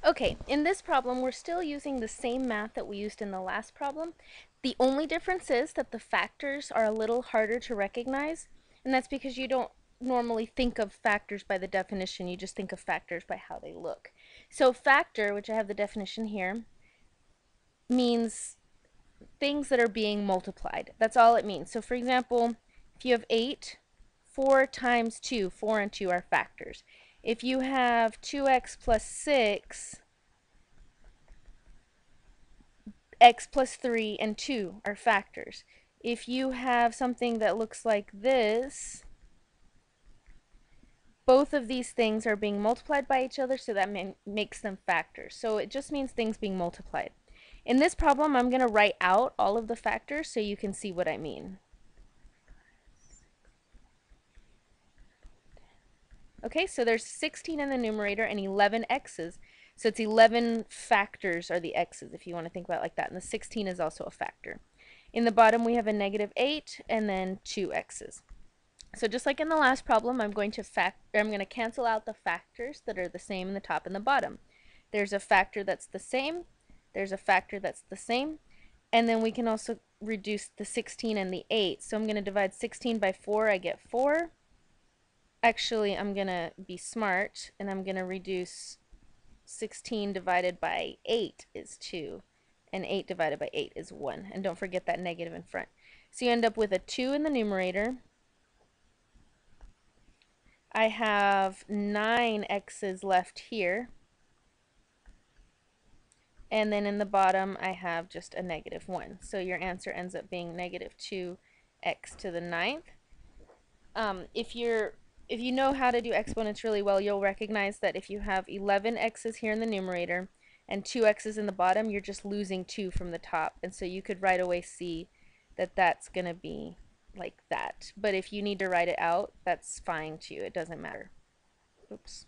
Okay, in this problem, we're still using the same math that we used in the last problem. The only difference is that the factors are a little harder to recognize, and that's because you don't normally think of factors by the definition, you just think of factors by how they look. So factor, which I have the definition here, means things that are being multiplied. That's all it means. So for example, if you have 8, 4 times 2, 4 and 2 are factors. If you have 2x plus 6, x plus 3 and 2 are factors. If you have something that looks like this, both of these things are being multiplied by each other, so that makes them factors. So it just means things being multiplied. In this problem, I'm going to write out all of the factors so you can see what I mean. Okay, so there's 16 in the numerator and 11 x's. So it's 11 factors are the x's, if you want to think about it like that. And the 16 is also a factor. In the bottom, we have a negative 8 and then 2 x's. So just like in the last problem, I'm going to cancel out the factors that are the same in the top and the bottom. There's a factor that's the same, there's a factor that's the same, and then we can also reduce the 16 and the 8. So I'm going to divide 16 by 4, I get 4. Actually, I'm going to be smart, and I'm going to reduce 16 divided by 8 is 2, and 8 divided by 8 is 1. And don't forget that negative in front. So you end up with a 2 in the numerator. I have 9 x's left here. And then in the bottom, I have just a negative 1. So your answer ends up being negative 2x to the ninth. If you know how to do exponents really well, you'll recognize that if you have 11 x's here in the numerator and 2 x's in the bottom, you're just losing 2 from the top. And so you could right away see that that's going to be like that. But if you need to write it out, that's fine too. It doesn't matter. Oops.